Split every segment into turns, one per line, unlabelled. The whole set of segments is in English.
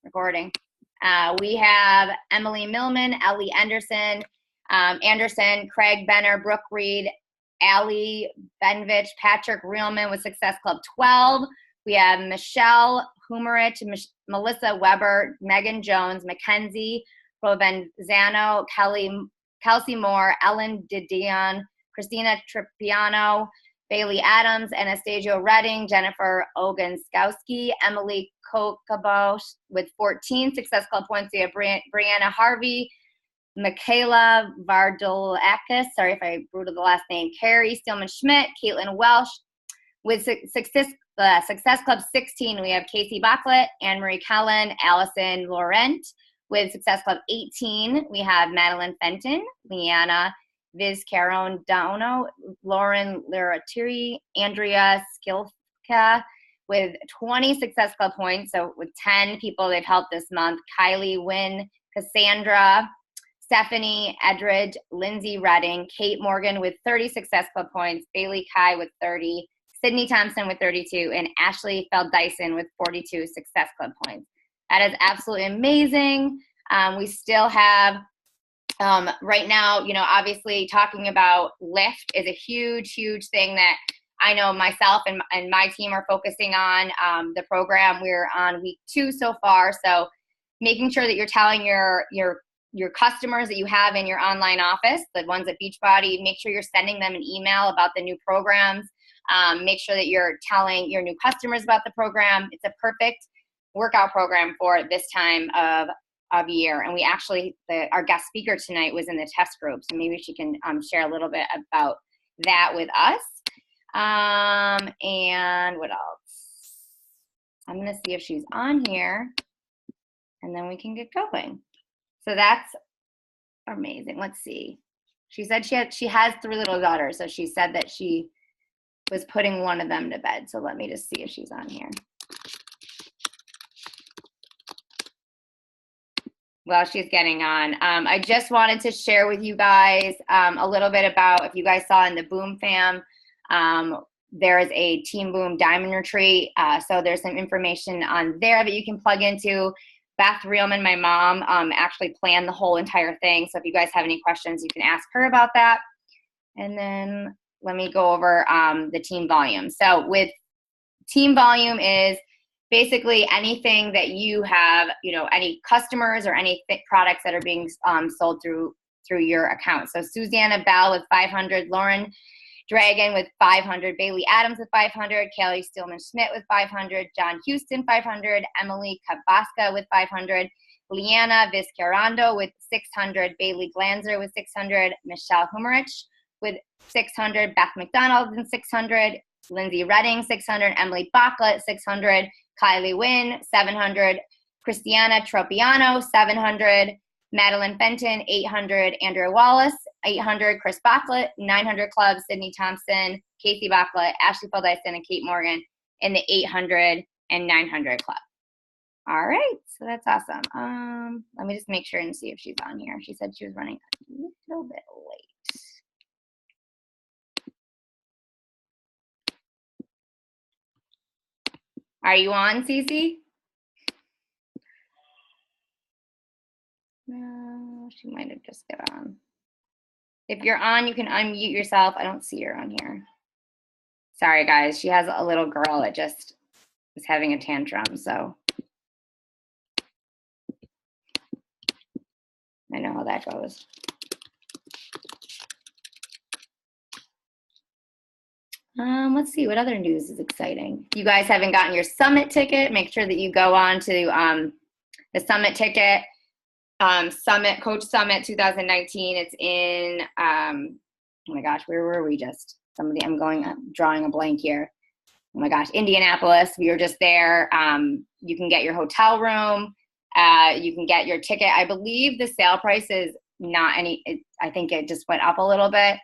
recording. We have Emily Millman, Ellie Anderson, Craig Benner, Brooke Reed, Allie Benvich, Patrick Reelman with Success Club 12. We have Michelle Humerich, Melissa Weber, Megan Jones, Mackenzie Provenzano, Kelsey Moore, Ellen Didion, Christina Tripiano, Bailey Adams, Anastasia Redding, Jennifer Oganskowski, Emily Kokabosh with 14 Success Club points. We have Brianna Harvey, Michaela Vardolakis, sorry if I brutal the last name, Carrie Steelman-Schmidt, Caitlin Welsh. With Success Club 16, we have Casey Bachlet, Anne-Marie Kellen, Allison Laurent. With Success Club 18, we have Madeline Fenton, Leanna Vizcarone Dauno, Lauren Liratiri, Andrea Skilka. With 20 Success Club points, so with 10 people they've helped this month, Kylie Wynn, Cassandra, Stephanie Edridge, Lindsay Redding, Kate Morgan with 30 Success Club points, Bailey Kai with 30, Sydney Thompson with 32, and Ashley Feld Dyson with 42 Success Club points. That is absolutely amazing. We still have, right now, you know, obviously talking about Lift is a huge, huge thing that I know myself and my team are focusing on. The program, we're on week 2 so far, so making sure that you're telling your customers that you have in your online office, the ones at Beachbody, make sure you're sending them an email about the new programs. Make sure that you're telling your new customers about the program. It's a perfect workout program for this time of year. And we actually, our guest speaker tonight was in the test group, so maybe she can share a little bit about that with us. And what else? I'm going to see if she's on here, and then we can get going. So that's amazing. Let's see. She said she has 3 little daughters, so she said that she was putting one of them to bed. So let me just see if she's on here. Well, she's getting on. I just wanted to share with you guys a little bit about, if you guys saw in the Boom Fam, there is a Team Boom Diamond Retreat. So there's some information on there that you can plug into. Beth Reelman, my mom, actually planned the whole entire thing. So if you guys have any questions, you can ask her about that. And then let me go over the team volume. So with team volume is basically anything that you have, you know, any customers or any products that are being sold through your account. So Susanna Bell with 500, Lauren Dragon with 500, Bailey Adams with 500, Kelly Steelman-Schmidt with 500, John Houston 500, Emily Kabaska with 500, Leanna Vizcarando with 600, Bailey Glanzer with 600, Michelle Humerich with 600, Beth McDonald with 600, Lindsay Redding 600, Emily Bachlet 600, Kylie Wynn 700, Christiana Tropiano 700, Madeline Fenton 800, Andrea Wallace 800, Chris Bachlet 900 club, Sydney Thompson, Casey Bachlet, Ashley Feldyson, and Kate Morgan in the 800 and 900 club. All right, so that's awesome. Let me just make sure and see if she's on here. She said she was running a little bit late. Are you on, Cece? No, she might have just got on. If you're on, you can unmute yourself. I don't see her on here. Sorry, guys. She has a little girl that just is having a tantrum, so I know how that goes. Let's see what other news is exciting. If you guys haven't gotten your summit ticket, make sure that you go on to the summit ticket. Coach Summit 2019. It's in, oh my gosh, where were we just? I'm drawing a blank here. Oh my gosh, Indianapolis. We were just there. You can get your hotel room. You can get your ticket. I believe the sale price is not I think it just went up a little bit.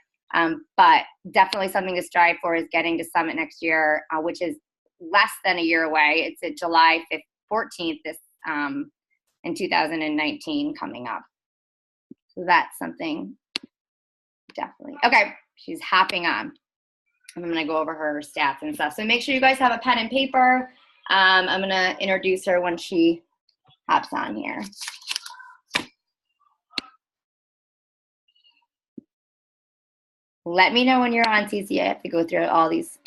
But definitely something to strive for is getting to Summit next year, which is less than a year away. It's at July 14th in 2019 coming up. So that's something definitely. Okay, she's hopping on. I'm going to go over her stats and stuff. So make sure you guys have a pen and paper. I'm going to introduce her when she hops on here. Let me know when you're on, Cece. I have to go through all these.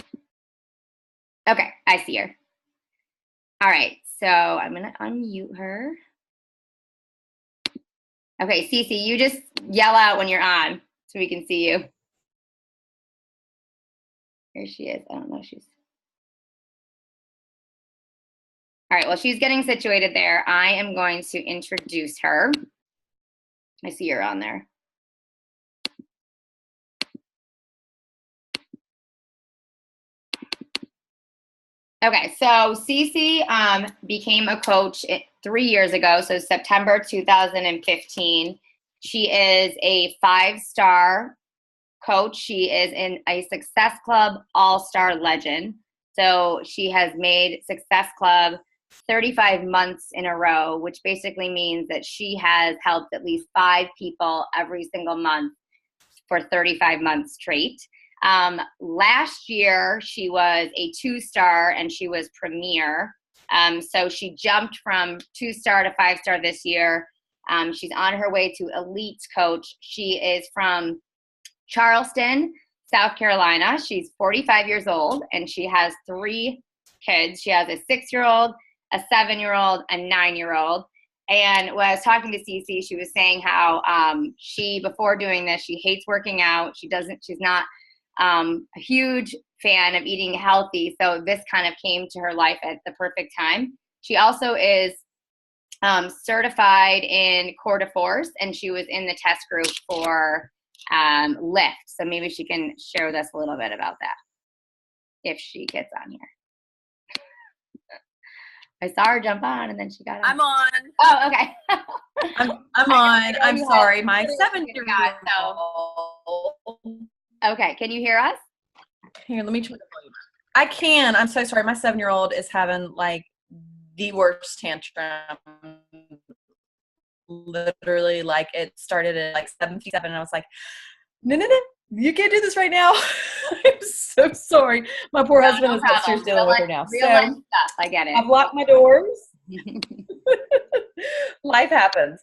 Okay, I see her. All right, so I'm going to unmute her. Okay, Cece, you just yell out when you're on so we can see you. Here she is. I don't know if she's. All right, well, she's getting situated there. I am going to introduce her. I see her on there. Okay, so Cece became a coach 3 years ago, so September 2015. She is a 5-star coach. She is in a Success Club All-Star Legend. So she has made Success Club 35 months in a row, which basically means that she has helped at least 5 people every single month for 35 months straight. Last year, she was a 2-star and she was premier. So she jumped from 2-star to 5-star this year. She's on her way to elite coach. She is from Charleston, South Carolina. She's 45 years old and she has 3 kids. She has a 6-year-old, a 7-year-old, a 9-year-old. And when I was talking to Cece, she was saying how she, before doing this, she hates working out. She's not a huge fan of eating healthy. So this kind of came to her life at the perfect time. She also is certified in Core de Force, and she was in the test group for Lift. So maybe she can share with us a little bit about that if she gets on here. I saw her jump on and then she got on.
I'm on.
Oh, okay.
I'm on. I'm sorry. My 7-year-old.
Okay. Can you hear us?
Here, let me try the volume. I can. I'm so sorry. My 7-year-old is having like the worst tantrum. Literally, like it started at like 7:57 and I was like, no, you can't do this right now. I'm so sorry. My poor husband is upstairs dealing with her now.
Real life stuff. I get it.
I've locked my doors. Life happens.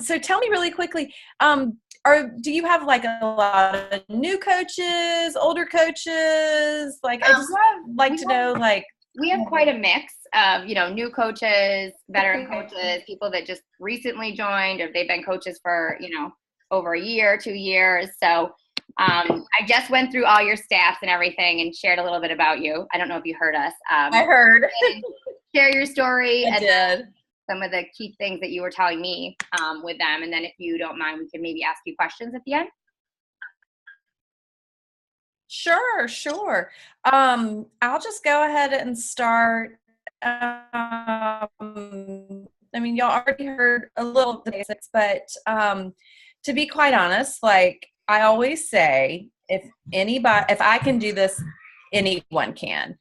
So tell me really quickly, do you have like a lot of new coaches, older coaches? Like I just like to know, like
we have quite a mix of, new coaches, veteran coaches, people that just recently joined, or they've been coaches for, over a year, 2 years. So I just went through all your stats and everything and shared a little bit about you. I don't know if you heard us.
I heard.
Share your story.
I did.
Some of the key things that you were telling me with them. And then if you don't mind, we can maybe ask you questions at the end.
Sure. I'll just go ahead and start. I mean, y'all already heard a little of the basics, but to be quite honest, like I always say, if I can do this, anyone can.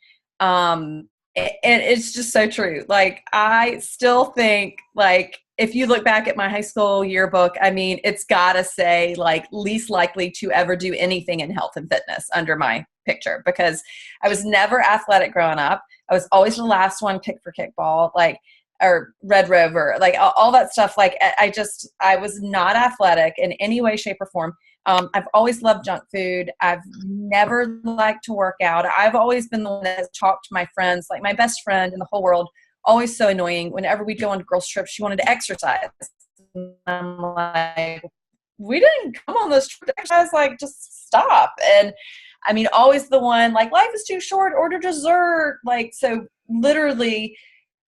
It's just so true. Like I still think, like if you look back at my high school yearbook, I mean, it's gotta say like least likely to ever do anything in health and fitness under my picture, because I was never athletic growing up. I was always the last one picked for kickball, or Red Rover, like all that stuff. Like I was not athletic in any way, shape, or form. I've always loved junk food. I've never liked to work out. I've always been the one that has talked to my friends, like my best friend in the whole world, always so annoying. Whenever we'd go on girls' trips, she wanted to exercise. And I'm like, we didn't come on this trip to exercise, like just stop. And I mean, always the one, like life is too short, order dessert. Like, so literally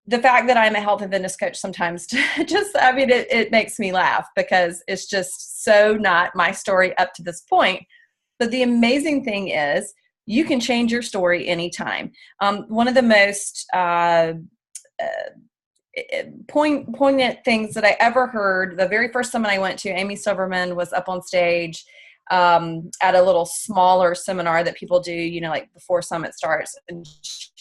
the fact that I'm a health and fitness coach sometimes it makes me laugh, because it's just so not my story up to this point. But the amazing thing is you can change your story anytime. One of the most poignant things that I ever heard, the very first summit I went to, Amy Silverman was up on stage at a little smaller seminar that people do, like before summit starts. And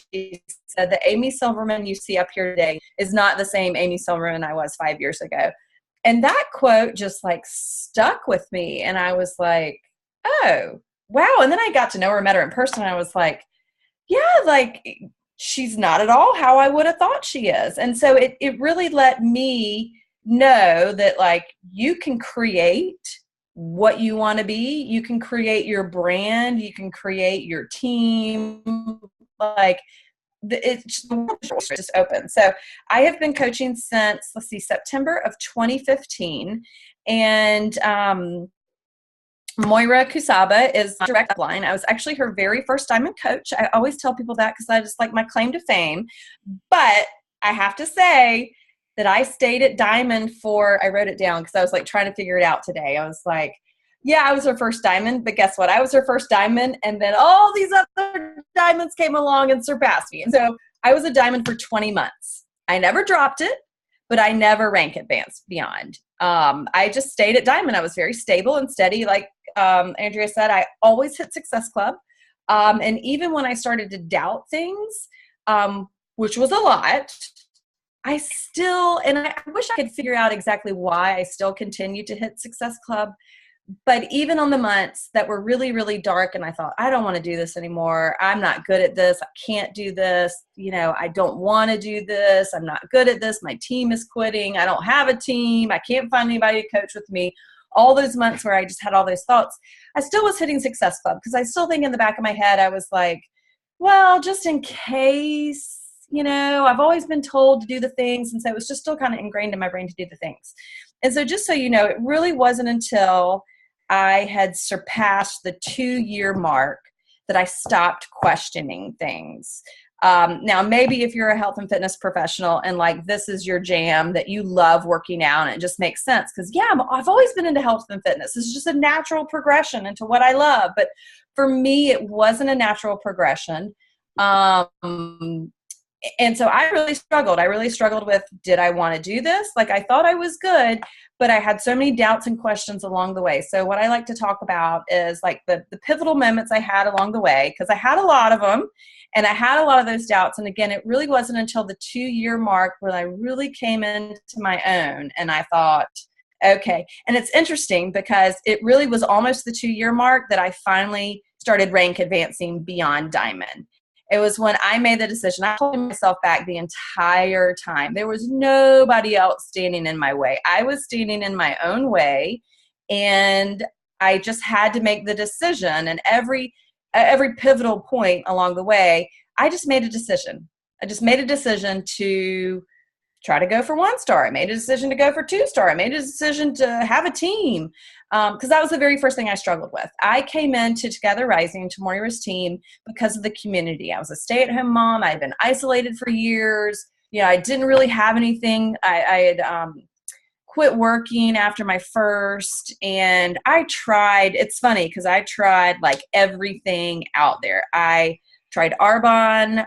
she said, the Amy Silverman you see up here today is not the same Amy Silverman I was 5 years ago. And that quote just like stuck with me. And I was like, oh, wow. And then I got to know her, met her in person. And I was like, yeah, like she's not at all how I would have thought she is. And so it really let me know that like you can create what you want to be, you can create your brand, you can create your team, like the world is just open. So I have been coaching since, let's see, September of 2015. And Moira Kusaba is direct upline. I was actually her very first diamond coach. I always tell people that because I just like my claim to fame. But I have to say that I stayed at diamond for, I wrote it down because I was like trying to figure it out today. I was like, yeah, I was her first diamond, but guess what? I was her first diamond, and then all these other diamonds came along and surpassed me. And so I was a diamond for 20 months. I never dropped it, but I never rank advanced beyond. I just stayed at diamond. I was very stable and steady. Like Andrea said, I always hit Success Club. And even when I started to doubt things, which was a lot, I still, and I wish I could figure out exactly why I still continue to hit Success Club. But even on the months that were really, really dark and I thought, I don't want to do this anymore. I'm not good at this. I can't do this. You know, I don't want to do this. I'm not good at this. My team is quitting. I don't have a team. I can't find anybody to coach with me. All those months where I just had all those thoughts, I still was hitting Success Club because I still think in the back of my head, I was like, well, just in case, you know, I've always been told to do the things. And so it was just still kind of ingrained in my brain to do the things. And so just so you know, it really wasn't until I had surpassed the 2-year mark that I stopped questioning things. Now, maybe if you're a health and fitness professional and like this is your jam, that you love working out and it just makes sense because, yeah, I've always been into health and fitness. This is just a natural progression into what I love. But for me, it wasn't a natural progression. And so I really struggled. I really struggled with, did I want to do this? Like I thought I was good, but I had so many doubts and questions along the way. So what I like to talk about is like the pivotal moments I had along the way, because I had a lot of them and I had a lot of those doubts. And again, it really wasn't until the 2-year mark when I really came into my own and I thought, okay. And it's interesting because it really was almost the 2-year mark that I finally started rank advancing beyond diamond. It was when I made the decision. I pulled myself back the entire time. There was nobody else standing in my way. I was standing in my own way, and I just had to make the decision. And every pivotal point along the way, I just made a decision. I just made a decision to try to go for 1-star. I made a decision to go for 2-star. I made a decision to have a team because that was the very first thing I struggled with. I came into Together Rising, to Moira's team, because of the community. I was a stay-at-home mom. I had been isolated for years. You know, I didn't really have anything. I had quit working after my first, and I tried. It's funny because I tried like everything out there. I tried Arbonne.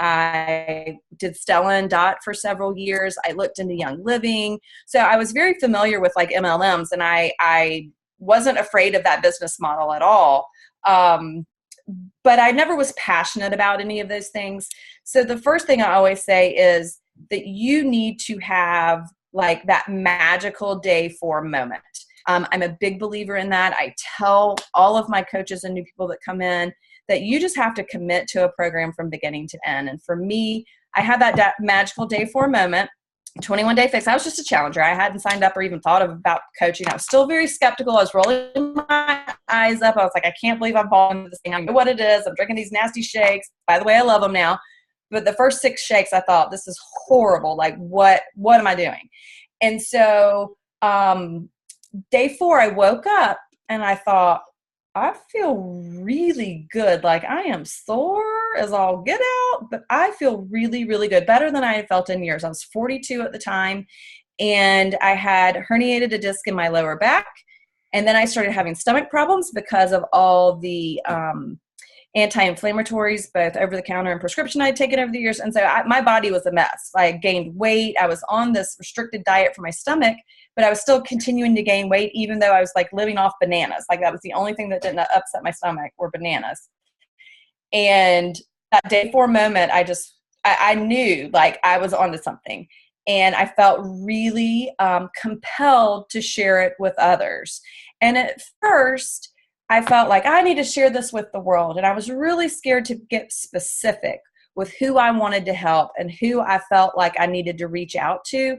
I did Stella and Dot for several years. I looked into Young Living. So I was very familiar with like MLMs, and I wasn't afraid of that business model at all. But I never was passionate about any of those things. So the first thing I always say is that you need to have like that magical day 4 moment. I'm a big believer in that. I tell all of my coaches and new people that come in that you just have to commit to a program from beginning to end. And for me, I had that magical day 4 moment, 21-day fix. I was just a challenger. I hadn't signed up or even thought about coaching. I was still very skeptical. I was rolling my eyes up. I was like, I can't believe I'm falling into this thing. I know what it is. I'm drinking these nasty shakes. By the way, I love them now. But the first 6 shakes, I thought, this is horrible. Like, what am I doing? And so day 4, I woke up and I thought, I feel really good. Like I am sore as all get out, but I feel really, really good. Better than I had felt in years. I was 42 at the time, and I had herniated a disc in my lower back. And then I started having stomach problems because of all the anti-inflammatories, both over the counter and prescription I'd taken over the years. And so my body was a mess. I gained weight. I was on this restricted diet for my stomach, but I was still continuing to gain weight, even though I was like living off bananas. Like that was the only thing that didn't upset my stomach were bananas. And that day 4 moment, I knew like I was onto something. And I felt really compelled to share it with others. And at first, I felt like I need to share this with the world. And I was really scared to get specific with who I wanted to help and who I felt like I needed to reach out to.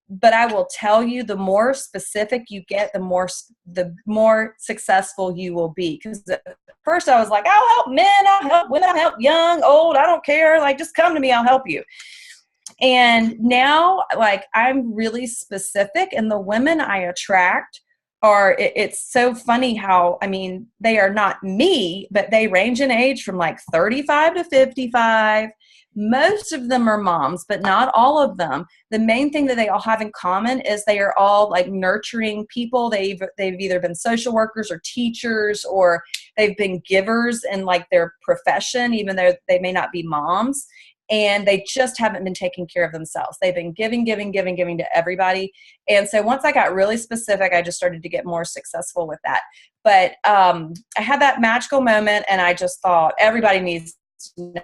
But I will tell you, the more specific you get, the more successful you will be. Because at first I was like, I'll help men, I'll help women, I'll help young, old, I don't care. Like, just come to me, I'll help you. And now, like, I'm really specific, and the women I attract it's so funny how, I mean, they are not me, but they range in age from like 35 to 55. Most of them are moms, but not all of them. The main thing that they all have in common is they are all like nurturing people. They've either been social workers or teachers, or they've been givers in like their profession, even though they may not be moms. And they just haven't been taking care of themselves. They've been giving to everybody. And so once I got really specific, I just started to get more successful with that. But I had that magical moment, and I just thought everybody needs to know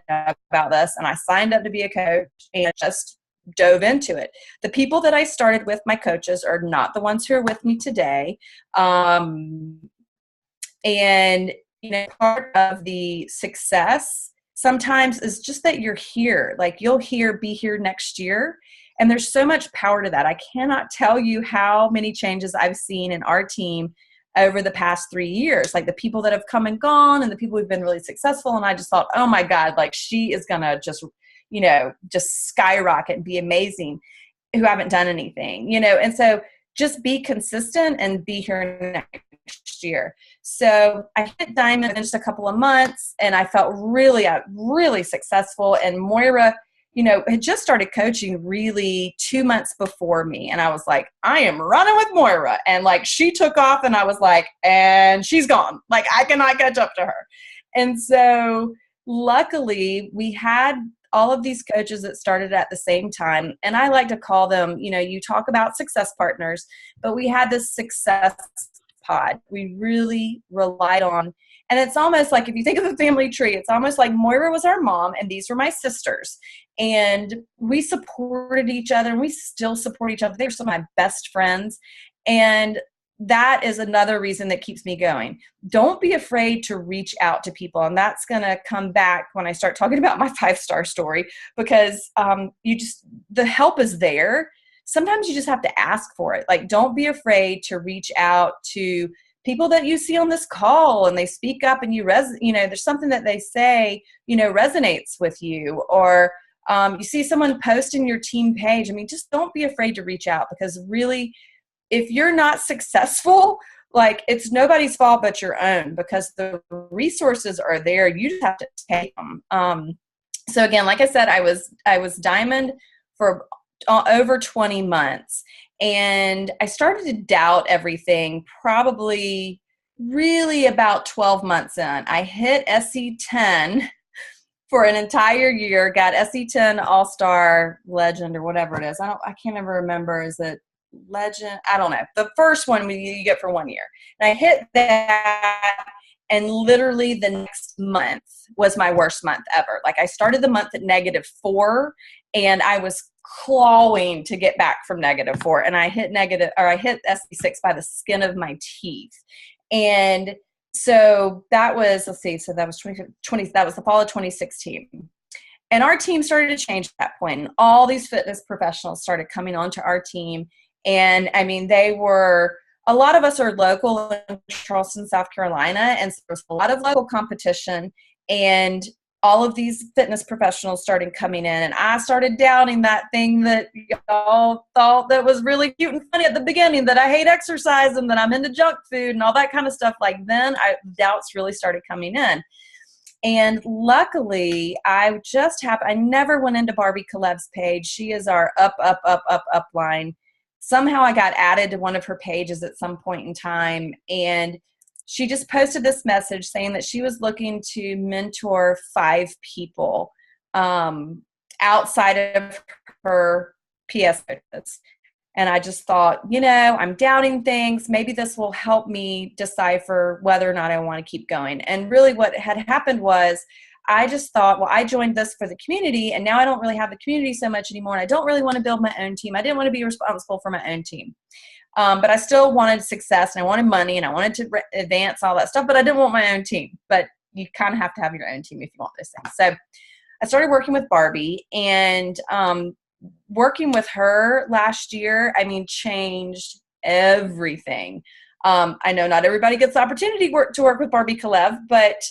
about this. And I signed up to be a coach and just dove into it. The people that I started with, my coaches, are not the ones who are with me today. And, you know, part of the success sometimes is just that you're here. Like, you'll be here next year. And there's so much power to that. I cannot tell you how many changes I've seen in our team over the past 3 years, like the people that have come and gone and the people who've been really successful. And I just thought, oh my God, like, she is going to just, you know, just skyrocket and be amazing, who haven't done anything, you know? And so just be consistent and be here next year. So I hit Diamond in just a couple of months, and I felt really, really successful. And Moira, you know, had just started coaching really 2 months before me. And I was like, I am running with Moira. And like, she took off, and I was like, and she's gone. Like, I cannot catch up to her. And so luckily we had all of these coaches that started at the same time. And I like to call them, you know, you talk about success partners, but we had this success pod we really relied on. And it's almost like, if you think of the family tree, it's almost like Moira was our mom and these were my sisters. And we supported each other, and we still support each other. They're some of my best friends. And that is another reason that keeps me going. Don't be afraid to reach out to people. And that's going to come back when I start talking about my 5-star story, because the help is there. Sometimes you just have to ask for it. Like, don't be afraid to reach out to people that you see on this call, and they speak up, and there's something that they say, you know, resonates with you, or you see someone post in your team page. I mean, just don't be afraid to reach out, because really, if you're not successful, like, it's nobody's fault but your own, because the resources are there. You just have to take them. So again, like I said, I was Diamond for over 20 months. And I started to doubt everything probably really about 12 months in. I hit SC10 for an entire year, got SC10 All-Star Legend or whatever it is. I can't ever remember. Is it Legend? I don't know. The first one you get for 1 year. And I hit that, and literally the next month was my worst month ever. Like, I started the month at -4, and I was clawing to get back from -4. And I hit SC6 by the skin of my teeth. And so that was, so that was 20, that was the fall of 2016. And our team started to change at that point. And all these fitness professionals started coming onto our team. And I mean, a lot of us are local in Charleston, South Carolina. And so there was a lot of local competition, and all of these fitness professionals started coming in, and I started doubting that thing that y'all thought that was really cute and funny at the beginning, that I hate exercise and that I'm into junk food and all that kind of stuff. Like, then doubts really started coming in. And luckily, I never went into Barbie Kalev's page. She is our up line. Somehow I got added to one of her pages at some point in time, and she just posted this message saying that she was looking to mentor 5 people outside of her PS coaches. And I just thought, you know, I'm doubting things. Maybe this will help me decipher whether or not I want to keep going. And really what had happened was I just thought, well, I joined this for the community, and now I don't really have the community so much anymore, and I don't really want to build my own team. I didn't want to be responsible for my own team. But I still wanted success, and I wanted money, and I wanted to advance all that stuff, but I didn't want my own team. But you kind of have to have your own team if you want those things. So I started working with Barbie, and working with her last year, I mean, changed everything. I know not everybody gets the opportunity to work with Barbie Kalev, but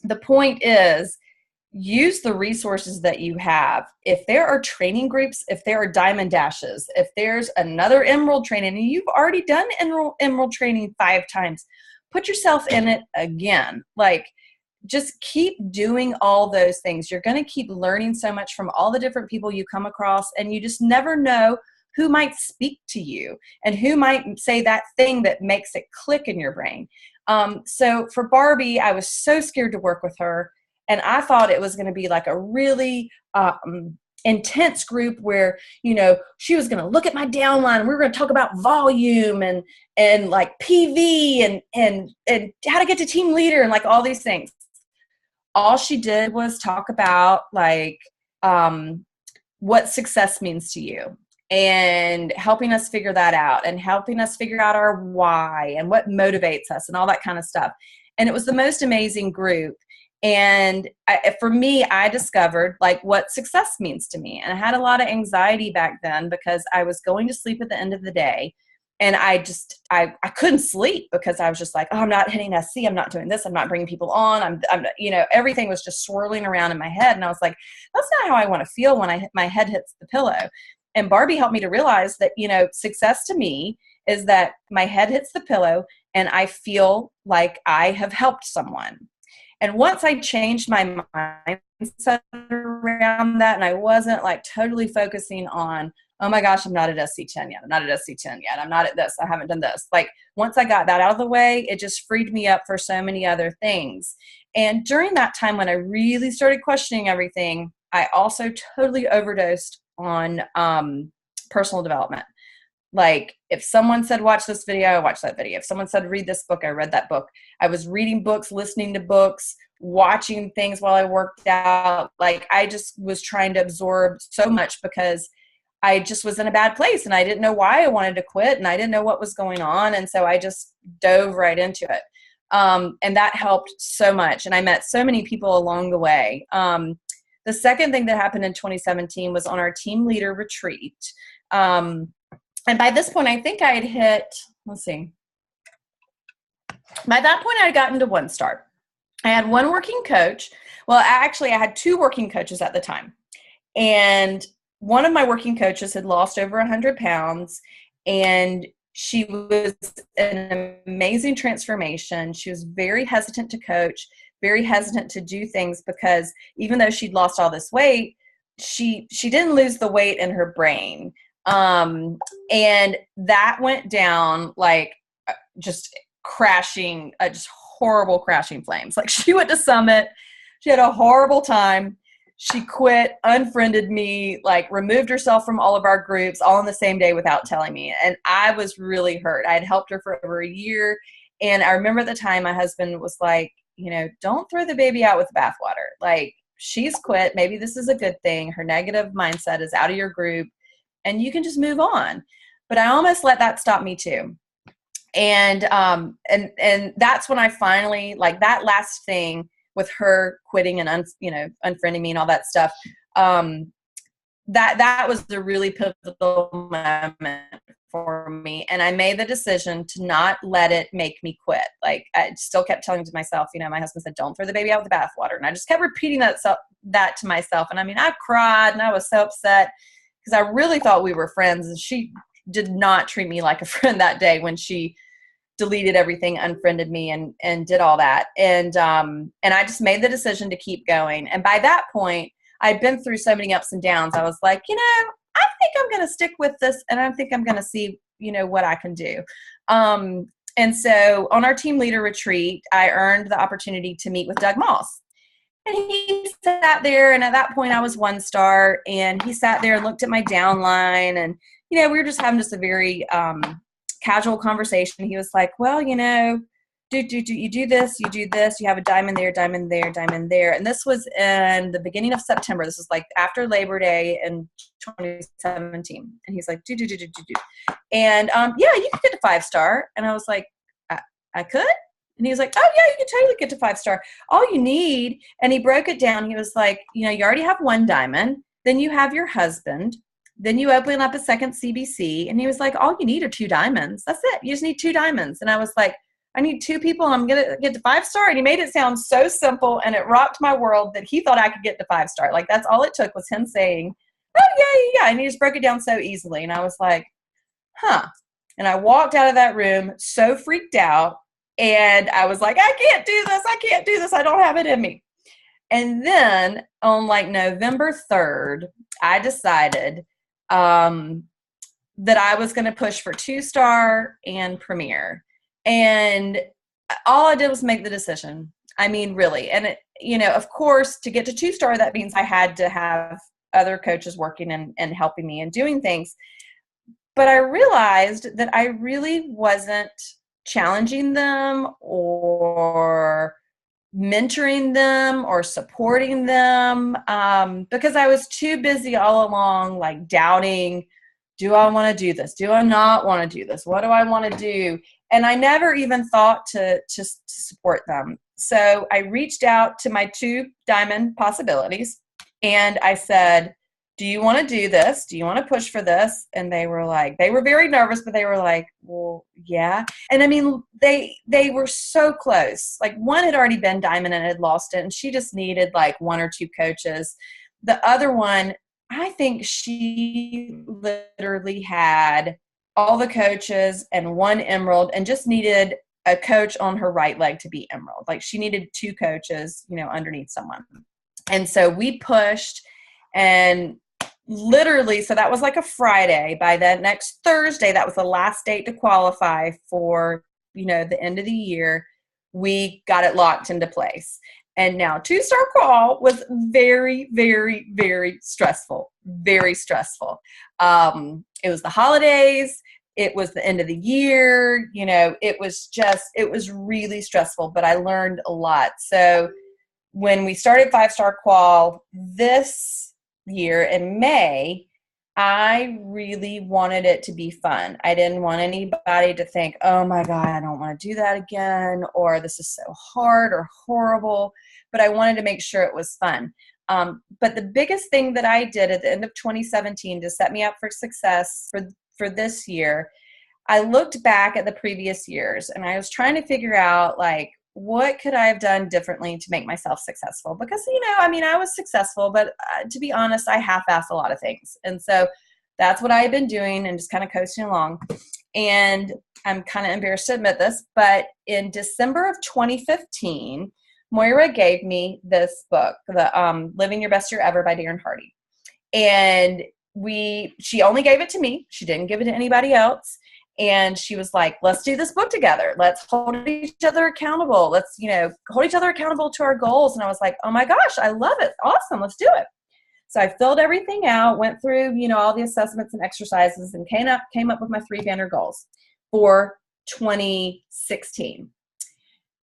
the point is, use the resources that you have. If there are training groups, if there are diamond dashes, if there's another emerald training, and you've already done emerald training 5 times, put yourself in it again. Like, just keep doing all those things. You're going to keep learning so much from all the different people you come across, and you just never know who might speak to you and who might say that thing that makes it click in your brain. So for Barbie, I was so scared to work with her, and I thought it was going to be like a really intense group where, you know, she was going to look at my downline, and we were going to talk about volume and like PV and how to get to team leader and like all these things. All she did was talk about like what success means to you, and helping us figure that out, and helping us figure out our why and what motivates us and all that kind of stuff. And it was the most amazing group. And for me, I discovered like what success means to me. And I had a lot of anxiety back then because I was going to sleep at the end of the day. And I couldn't sleep because I was just like, oh, I'm not hitting SC. I'm not doing this. I'm not bringing people on. I'm you know, everything was just swirling around in my head. And I was like, that's not how I want to feel when my head hits the pillow. And Barbie helped me to realize that, you know, success to me is that my head hits the pillow and I feel like I have helped someone. And once I changed my mindset around that, and I wasn't like totally focusing on, oh my gosh, I'm not at SC10 yet. I'm not at SC10 yet. I'm not at this. I haven't done this. Like, once I got that out of the way, it just freed me up for so many other things. And during that time when I really started questioning everything, I also totally overdosed on personal development. Like, if someone said, watch this video, I watched that video. If someone said, read this book, I read that book. I was reading books, listening to books, watching things while I worked out. Like, I just was trying to absorb so much because I just was in a bad place and I didn't know why I wanted to quit and I didn't know what was going on. And so I just dove right into it. And that helped so much. And I met so many people along the way. The second thing that happened in 2017 was on our team leader retreat. And by this point, I think I had hit, let's see. By that point, I had gotten to 1 star. I had 1 working coach. Well, actually, I had 2 working coaches at the time. And one of my working coaches had lost over 100 pounds, and she was an amazing transformation. She was very hesitant to coach, very hesitant to do things because even though she'd lost all this weight, she didn't lose the weight in her brain. And that went down like just crashing, just horrible crashing flames. Like, she went to Summit. She had a horrible time. She quit, unfriended me, like removed herself from all of our groups all on the same day without telling me. And I was really hurt. I had helped her for over a year. And I remember at the time my husband was like, you know, don't throw the baby out with the bathwater. Like, she's quit. Maybe this is a good thing. Her negative mindset is out of your group and you can just move on. But I almost let that stop me too. And that's when I finally, like, that last thing with her quitting and unfriending me and all that stuff, that was the really pivotal moment for me. And I made the decision to not let it make me quit. Like, I still kept telling to myself, you know, my husband said, don't throw the baby out with the bathwater. And I just kept repeating that to myself. And I mean, I cried and I was so upset because I really thought we were friends, and she did not treat me like a friend that day when she deleted everything, unfriended me, and did all that. And I just made the decision to keep going. And by that point, I'd been through so many ups and downs. I was like, you know, I think I'm going to stick with this, and I think I'm going to see, you know, what I can do. And so on our team leader retreat, I earned the opportunity to meet with Doug Moss. And he sat there, and at that point I was 1 star, and he sat there and looked at my downline, and, you know, we were just having just a very casual conversation. He was like, well, you know, you do this, you have a diamond there, diamond there, diamond there. And this was in the beginning of September. This was like after Labor Day in 2017. And he's like, do. And yeah, you could get to 5-star. And I was like, I could? And he was like, oh yeah, you can totally get to 5-star. All you need, and he broke it down. He was like, you know, you already have 1 diamond, then you have your husband, then you open up a second CBC. And he was like, all you need are 2 diamonds. That's it. You just need 2 diamonds. And I was like, I need 2 people and I'm going to get to 5-star. And he made it sound so simple, and it rocked my world that he thought I could get to 5-star. Like, that's all it took was him saying, oh yeah. And he just broke it down so easily. And I was like, huh. And I walked out of that room so freaked out. And I was like, I can't do this. I don't have it in me. And then on like November 3rd, I decided that I was going to push for 2-star and Premier. And all I did was make the decision. I mean, really. And, it, you know, of course, to get to 2-star, that means I had to have other coaches working and helping me and doing things. But I realized that I really wasn't challenging them or mentoring them or supporting them because I was too busy all along, like doubting, do I want to do this? Do I not want to do this? What do I want to do? And I never even thought to support them. So I reached out to my 2 diamond possibilities and I said, do you want to do this? Do you want to push for this? And they were very nervous, but they were like, well, yeah. And I mean, they were so close. Like, one had already been diamond and had lost it, and she just needed like 1 or 2 coaches. The other one, I think she literally had all the coaches and 1 emerald and just needed a coach on her right leg to be emerald. Like, she needed 2 coaches, you know, underneath someone. And so we pushed, and literally, so that was like a Friday. By the next Thursday, that was the last date to qualify for, you know, the end of the year. We got it locked into place. And now 2-star qual was very, very, very stressful. Very stressful. It was the holidays. It was the end of the year. You know, it was really stressful, but I learned a lot. So when we started 5-star qual this year in May, I really wanted it to be fun. I didn't want anybody to think, oh my God, I don't want to do that again, or this is so hard or horrible, but I wanted to make sure it was fun. But the biggest thing that I did at the end of 2017 to set me up for success for this year, I looked back at the previous years and I was trying to figure out, like, what could I have done differently to make myself successful? Because, you know, I mean, I was successful, but to be honest, I half-assed a lot of things. And so that's what I had been doing and just kind of coasting along. And I'm kind of embarrassed to admit this, but in December of 2015, Moira gave me this book, the Living Your Best Year Ever by Darren Hardy. And she only gave it to me. She didn't give it to anybody else. And she was like, let's do this book together. Let's hold each other accountable. Let's, you know, hold each other accountable to our goals. And I was like, oh my gosh, I love it. Awesome. Let's do it. So I filled everything out, went through, you know, all the assessments and exercises, and came up with my 3 banner goals for 2016.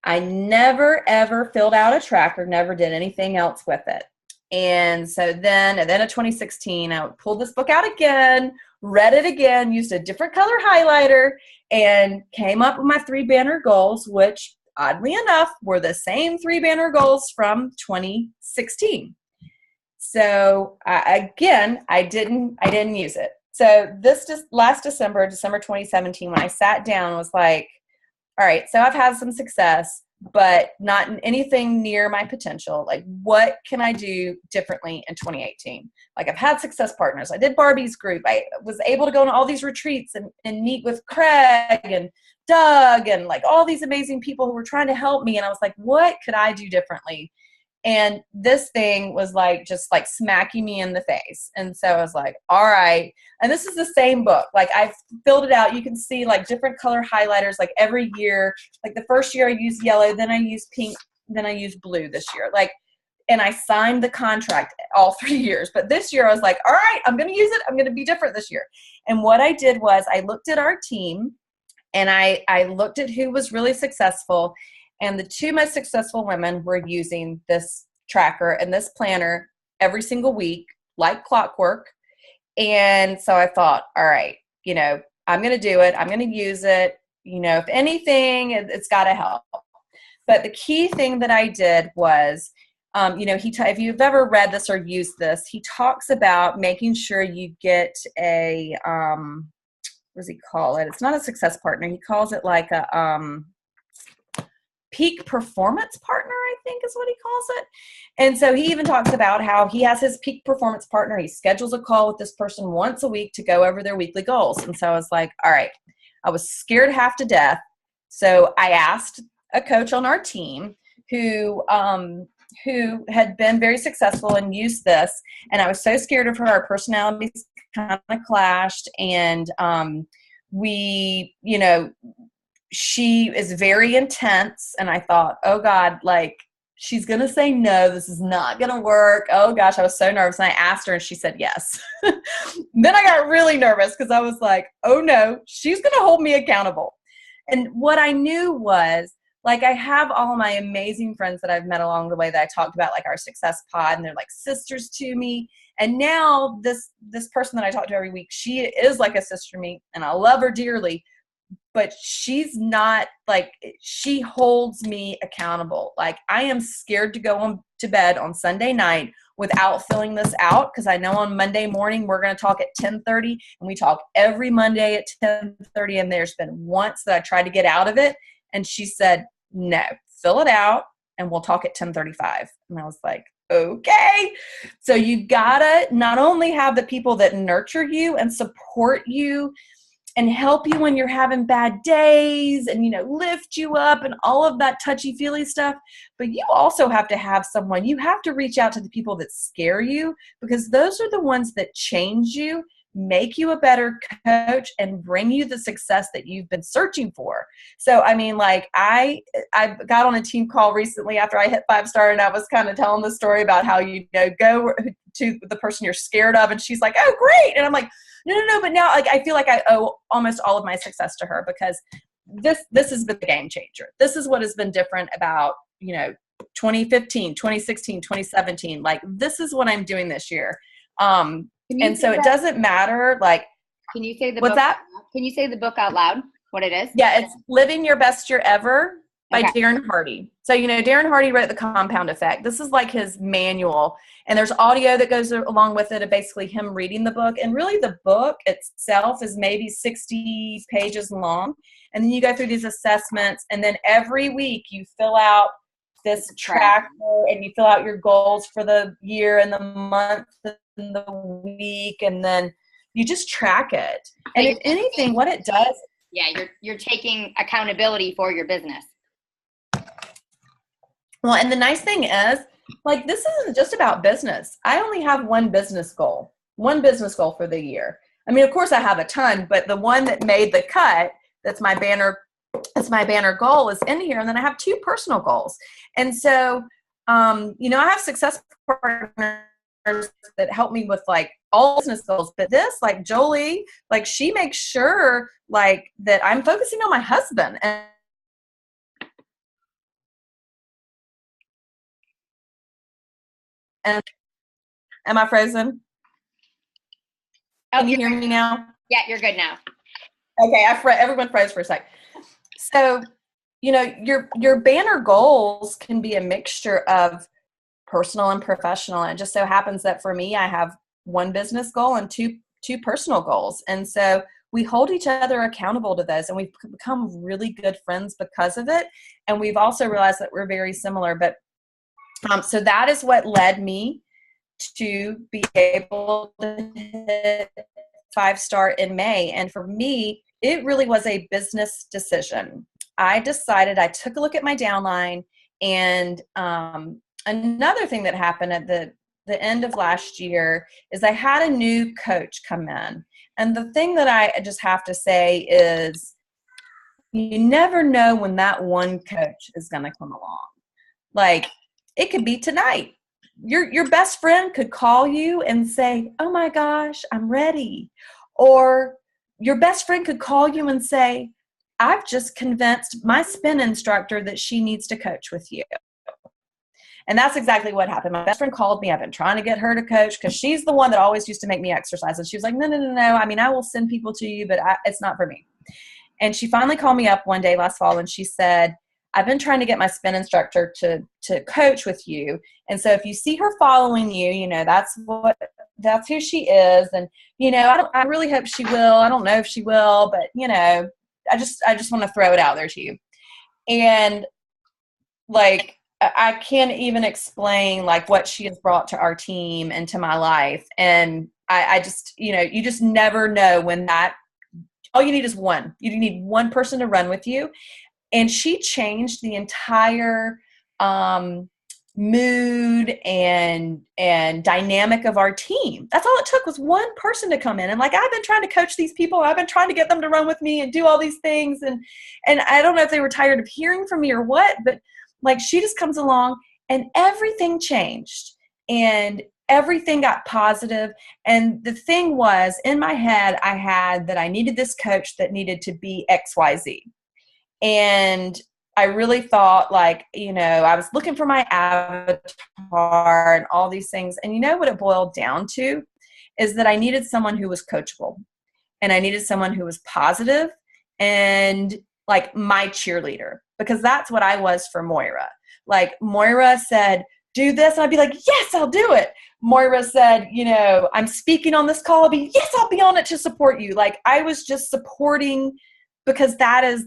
I never, ever filled out a tracker, never did anything else with it. And so then at the end of 2016, I pulled this book out again, read it again, used a different color highlighter, and came up with my 3 banner goals, which oddly enough were the same 3 banner goals from 2016. So I didn't use it. So this just last December 2017, when I sat down, was like, all right, so I've had some success, but not anything near my potential. Like, what can I do differently in 2018? Like, I've had success partners. I did Barbie's group. I was able to go on all these retreats and meet with Craig and Doug and like all these amazing people who were trying to help me. And I was like, what could I do differently? And this thing was like, just like smacking me in the face. And so I was like, all right. And this is the same book. Like, I've filled it out. You can see like different color highlighters, like every year. Like the first year I used yellow, then I used pink, then I used blue this year. Like, and I signed the contract all 3 years. But this year I was like, all right, I'm going to use it. I'm going to be different this year. And what I did was I looked at our team And I looked at who was really successful, and the two most successful women were using this tracker and this planner every single week, like clockwork. And so I thought, all right, I'm going to do it. I'm going to use it. If anything, it's got to help. But the key thing that I did was, if you've ever read this or used this, he talks about making sure you get a, what does he call it? It's not a success partner. He calls it like a peak performance partner, I think is what he calls it. And so he even talks about how he has his peak performance partner. He schedules a call with this person once a week to go over their weekly goals. And so I was like, all right, I was scared half to death. So I asked a coach on our team who had been very successful and used this. And I was so scared of her. Our personalities kind of clashed. And she is very intense. And I thought, oh God, like, she's going to say no, this is not going to work. Oh gosh, I was so nervous. And I asked her and she said yes. Then I got really nervous because I was like, oh no, she's going to hold me accountable. And what I knew was, like, I have all my amazing friends that I've met along the way that I talked about, like our success pod, and they're like sisters to me. And now this person that I talk to every week, she is like a sister to me, and I love her dearly. But she's not, like, she holds me accountable. Like, I am scared to go to bed on Sunday night without filling this out, because I know on Monday morning we're going to talk at 10:30, and we talk every Monday at 10:30. And there's been once that I tried to get out of it, and she said, no, fill it out, and we'll talk at 10:35. And I was like, okay. So you gotta not only have the people that nurture you and support you and help you when you're having bad days and, lift you up and all of that touchy-feely stuff, but you also have to have someone. You have to reach out to the people that scare you, because those are the ones that change you, make you a better coach, and bring you the success that you've been searching for. So, I mean, like, I got on a team call recently after I hit 5-star, and I was kind of telling the story about how, go to the person you're scared of. And she's like, oh, great. And I'm like, no. But now, like, I feel like I owe almost all of my success to her, because this has been the game changer. This is what has been different about, 2015, 2016, 2017. Like, this is what I'm doing this year. And so it doesn't matter. Like,
can you say the
what's
book?
that?
Can you say the book out loud? What it is?
Yeah, it's Living Your Best Year Ever by Darren Hardy. So, Darren Hardy wrote The Compound Effect. This is like his manual, and there's audio that goes along with it of basically him reading the book. And really the book itself is maybe 60 pages long. And then you go through these assessments, and then every week you fill out this tracker, and you fill out your goals for the year and the month and the week, and then you just track it. And if anything, what it does,
you're taking accountability for your business.
Well, and the nice thing is, like, this isn't just about business. I only have one business goal for the year. I mean, of course I have a ton, but the one that made the cut, that's my banner goal, is in here. And then I have 2 personal goals. And so, I have success partners that help me with, like, all business goals. But this, like, Jolie, like, she makes sure, like, that I'm focusing on my husband. And am I frozen? Can you hear me now?
Yeah, you're good now.
Okay, everyone froze for a sec. So, your banner goals can be a mixture of personal and professional. And it just so happens that for me, I have one business goal and two personal goals. And so we hold each other accountable to those, and we've become really good friends because of it. And we've also realized that we're very similar. But so that is what led me to be able to hit 5-star in May. And for me, it really was a business decision. I took a look at my downline, and another thing that happened at the end of last year is I had a new coach come in. And the thing that I just have to say is, you never know when that one coach is going to come along. Like, it could be tonight. Your best friend could call you and say, oh my gosh, I'm ready. Or your best friend could call you and say, I've just convinced my spin instructor that she needs to coach with you. And that's exactly what happened. My best friend called me. I've been trying to get her to coach because she's the one that always used to make me exercise. And she was like, no. I mean, I will send people to you, but it's not for me. And she finally called me up one day last fall and she said, I've been trying to get my spin instructor to coach with you. And so if you see her following you, that's who she is. And, I really hope she will. I don't know if she will, but, I just want to throw it out there to you. And like, I can't even explain like what she has brought to our team and to my life. And I just, you just never know when all you need is one. You need one person to run with you. And she changed the entire mood and dynamic of our team. That's all it took was one person to come in. And like, I've been trying to coach these people. I've been trying to get them to run with me and do all these things. And I don't know if they were tired of hearing from me or what, but like she just comes along and everything changed and everything got positive. And the thing was, in my head, I had that I needed this coach that needed to be XYZ. And I really thought like, I was looking for my avatar and all these things. And what it boiled down to is that I needed someone who was coachable and I needed someone who was positive and like my cheerleader, because that's what I was for Moira. Like Moira said, do this. And I'd be like, yes, I'll do it. Moira said, I'm speaking on this call. I'll be, yes, I'll be on it to support you. Like I was just supporting because that is,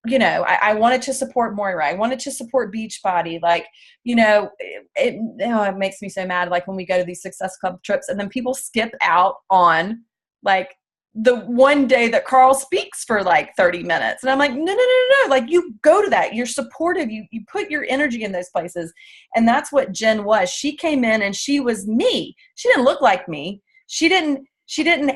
I wanted to support Moira. I wanted to support Beachbody. Like, it makes me so mad. Like when we go to these Success Club trips and then people skip out on like the one day that Carl speaks for like 30 minutes. And I'm like, no. Like you go to that. You're supportive. You put your energy in those places. And that's what Jen was. She came in and she was me. She didn't look like me. She didn't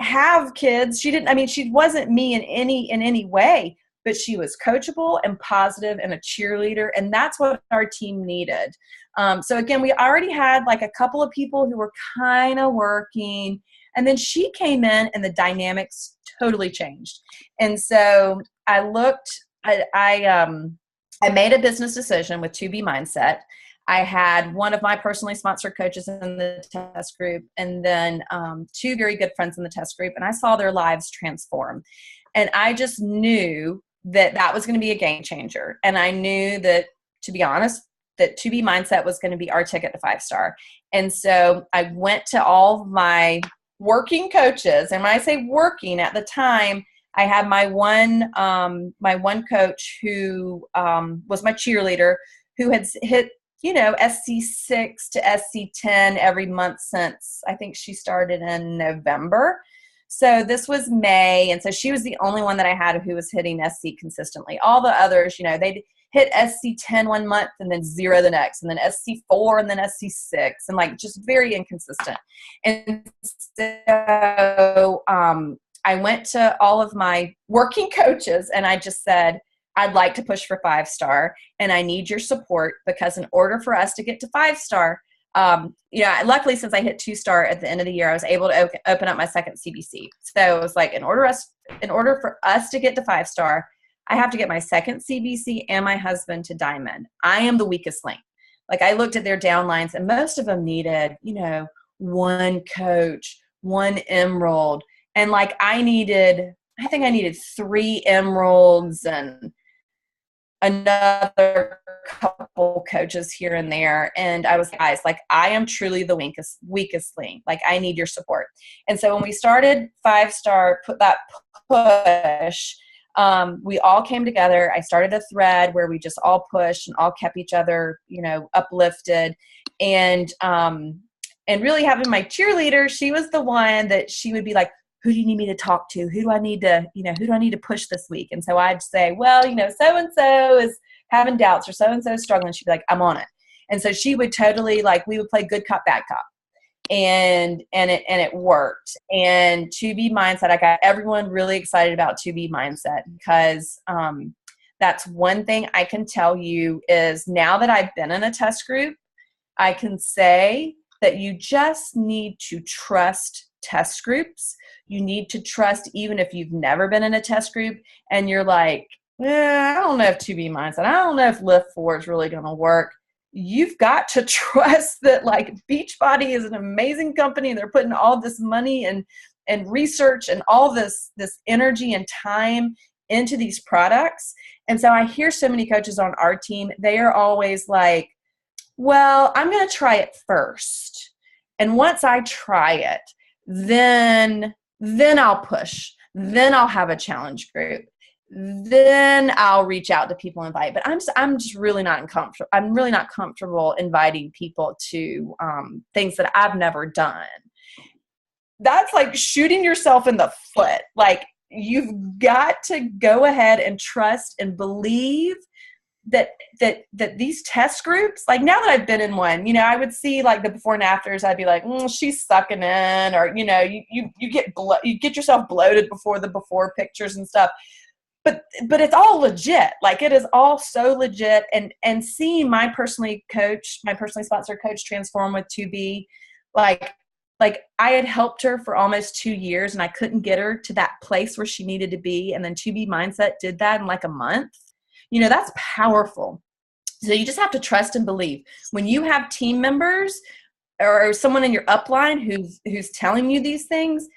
have kids. She wasn't me in any way, but she was coachable and positive and a cheerleader. And that's what our team needed. So again, we already had like a couple of people who were kind of working. And then she came in and the dynamics totally changed. And so I made a business decision with 2B Mindset. I had one of my personally sponsored coaches in the test group and then 2 very good friends in the test group. And I saw their lives transform. And I just knew that was going to be a game changer. And I knew that, to be honest, that 2B Mindset was going to be our ticket to 5-star. And so I went to all of my working coaches. And when I say working, at the time, I had my one coach who was my cheerleader, who had hit, SC6 to SC10 every month since I think she started in November. So this was May. And so she was the only one that I had who was hitting SC consistently. All the others, they'd hit SC10 one month and then 0 the next, and then SC4 and then SC6, and like just very inconsistent. And so I went to all of my working coaches and I just said, I'd like to push for 5-star and I need your support, because in order for us to get to 5-star, luckily since I hit 2-star at the end of the year, I was able to open up my second CBC. So it was like, in order for us to get to 5-star, I have to get my second CBC and my husband to Diamond. I am the weakest link. Like I looked at their downlines and most of them needed, one coach, 1 emerald. And like I think I needed 3 emeralds and another couple coaches here and there. And I was, guys, like, I am truly the weakest link. Like I need your support. And so when we started 5-star, put that push, we all came together. I started a thread where we just all pushed and all kept each other, uplifted. And really having my cheerleader, she was the one that she would be like, who do you need me to talk to? Who do I need to push this week? And so I'd say, well, so-and-so is having doubts or so-and-so is struggling. She'd be like, I'm on it. And so she would totally we would play good cop, bad cop. And it worked. And 2B Mindset, I got everyone really excited about 2B Mindset because that's one thing I can tell you is now that I've been in a test group, I can say that you just need to trust test groups. You need to trust, even if you've never been in a test group and you're like, I don't know if 2B mindset, I don't know if Lift 4 is really going to work. You've got to trust that like Beachbody is an amazing company and they're putting all this money and research and all this energy and time into these products. And so I hear so many coaches on our team, they are always like, well, I'm going to try it first. And once I try it, then I'll push. Then I'll have a challenge group. Then I'll reach out to people and invite. But I'm just really not comfortable. I'm really not comfortable inviting people to things that I've never done. That's like shooting yourself in the foot. Like, you've got to go ahead and trust and believe that these test groups, like now that I've been in one, I would see like the before and afters. I'd be like, she's sucking in, or, you get yourself bloated before the before pictures and stuff. But it's all legit. Like, it is all so legit. And seeing my personally sponsored coach transform with 2B, like I had helped her for almost 2 years and I couldn't get her to that place where she needed to be. And then 2B Mindset did that in like a month. That's powerful. So you just have to trust and believe. When you have team members or someone in your upline who's telling you these things,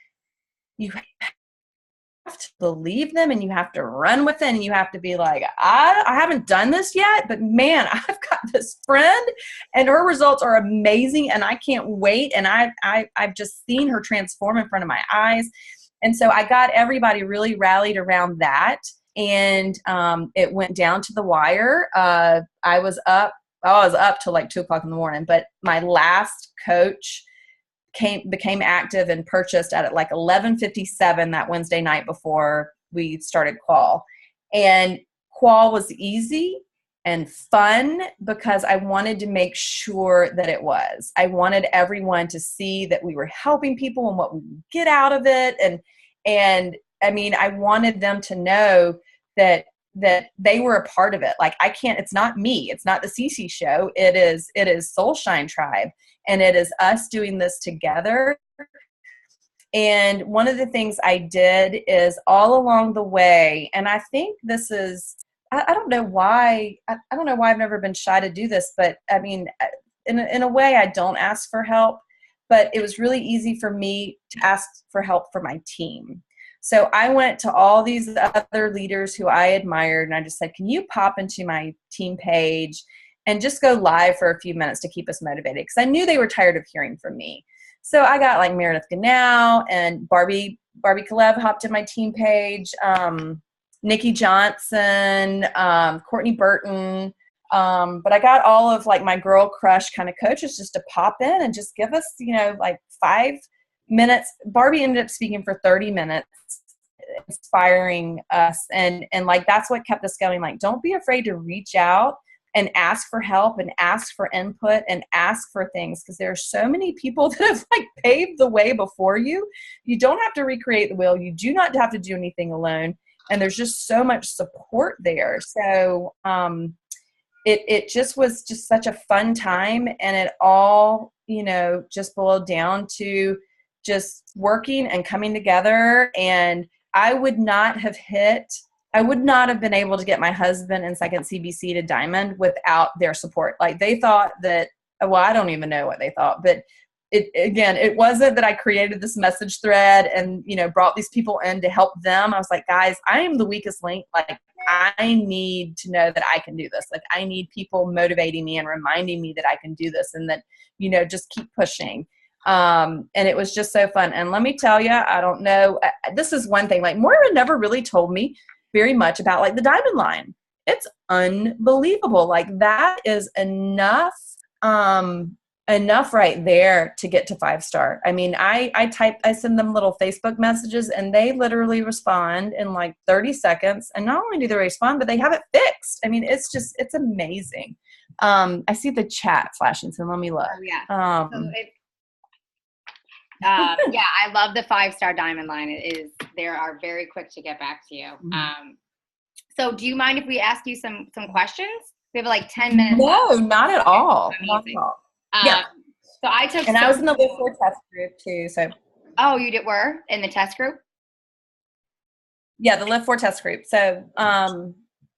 you have to believe them and you have to run with it, and you have to be like, I haven't done this yet, but man, I've got this friend and her results are amazing and I can't wait. And I've just seen her transform in front of my eyes. And so I got everybody really rallied around that. And it went down to the wire. I was up till like 2:00 in the morning, but my last coach became active and purchased at like 11:57 that Wednesday night before we started Qual. And Qual was easy and fun because I wanted to make sure that it was. I wanted everyone to see that we were helping people and what we would get out of it. And I mean, I wanted them to know that they were a part of it. Like, it's not me. It's not the CC show. It is Soulshine Tribe. And it is us doing this together. And one of the things I did is all along the way, and I think this is, I don't know why I've never been shy to do this, but I mean, in a way I don't ask for help, but it was really easy for me to ask for help for my team. So I went to all these other leaders who I admired and I just said, can you pop into my team page and just go live for a few minutes to keep us motivated? Because I knew they were tired of hearing from me. So I got like Meredith Ganau and Barbie Kalev hopped in my team page, Nikki Johnson, Courtney Burton. But I got all of like my girl crush kind of coaches just to pop in and just give us, like 5 minutes. Barbie ended up speaking for 30 minutes, inspiring us. And like, that's what kept us going. Like, don't be afraid to reach out and ask for help and ask for input and ask for things, because there are so many people that have like paved the way before you. You don't have to recreate the wheel. You do not have to do anything alone. And there's just so much support there. So it just was just such a fun time. And it all, just boiled down to just working and coming together. And I would not have been able to get my husband and second CBC to Diamond without their support. Like, they thought that, well, I don't even know what they thought, but it wasn't that I created this message thread and, brought these people in to help them. I was like, guys, I am the weakest link. Like, I need to know that I can do this. Like, I need people motivating me and reminding me that I can do this and that, just keep pushing. And it was just so fun. And let me tell you, I don't know, this is one thing, like Moira never really told me very much about like the Diamond line. It's unbelievable. Like, that is enough right there to get to 5-star. I mean, I send them little Facebook messages and they literally respond in like 30 seconds. And not only do they respond, but they have it fixed. I mean, it's amazing. I see the chat flashing, so let me look.
Oh, yeah. Yeah, I love the 5-star Diamond line. They are very quick to get back to you.
Mm-hmm.
So do you mind if we ask you some questions? We have like 10 minutes.
No, not at all. Not at all. Yeah.
So I took.
And I was in the Lift 4 test group too. So.
Oh, you were in the test group?
Yeah, the Lift 4 test group. So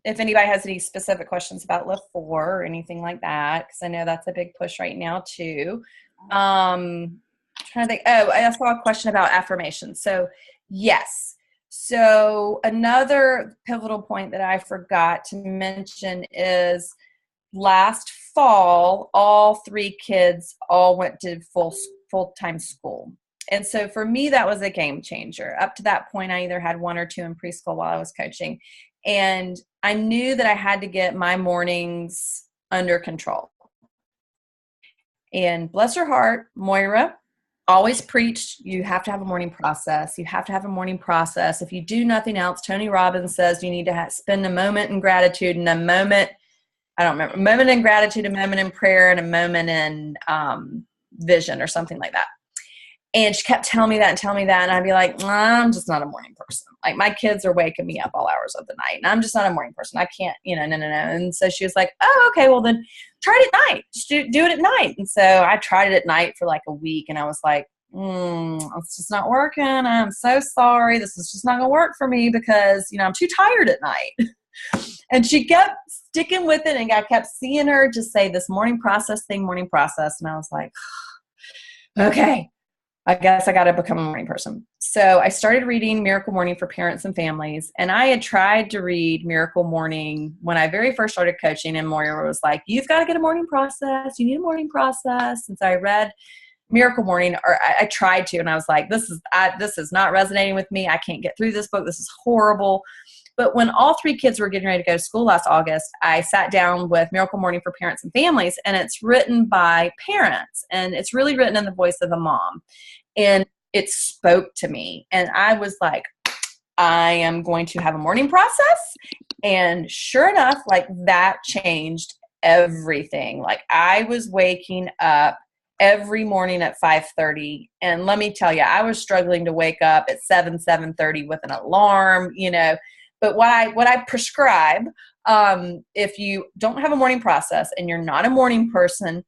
if anybody has any specific questions about Lift 4 or anything like that, because I know that's a big push right now too. Trying to think. Oh, I saw a question about affirmations. So yes. So another pivotal point that I forgot to mention is last fall, all 3 kids all went to full-time school. And so for me, that was a game changer. Up to that point, I either had 1 or 2 in preschool while I was coaching. And I knew that I had to get my mornings under control. And bless her heart, Moira always preached, you have to have a morning process. You have to have a morning process. If you do nothing else, Tony Robbins says you need to spend a moment in gratitude and a moment, I don't remember, a moment in gratitude, a moment in prayer, and a moment in vision or something like that. And she kept telling me that and telling me that. And I'd be like, I'm just not a morning person. Like my kids are waking me up all hours of the night. And I'm just not a morning person. I can't, no. And so she was like, oh, okay, well then try it at night. Just do it at night. And so I tried it at night for like a week. And I was like, it's just not working. I'm so sorry. This is just not going to work for me because, I'm too tired at night. And she kept sticking with it. And I kept seeing her just say this morning process. And I was like, okay. I guess I got to become a morning person. So I started reading Miracle Morning for Parents and Families. And I had tried to read Miracle Morning when I very first started coaching. And Moira was like, you've got to get a morning process. You need a morning process. And so I read Miracle Morning, or I tried to. And I was like, this is not resonating with me. I can't get through this book. This is horrible. But when all 3 kids were getting ready to go to school last August, I sat down with Miracle Morning for Parents and Families, and it's written by parents, and it's really written in the voice of a mom. And it spoke to me, and I was like, I am going to have a morning process. And sure enough, like that changed everything. Like I was waking up every morning at 5:30. And let me tell you, I was struggling to wake up at 7:30 with an alarm, But what I prescribe, if you don't have a morning process and you're not a morning person,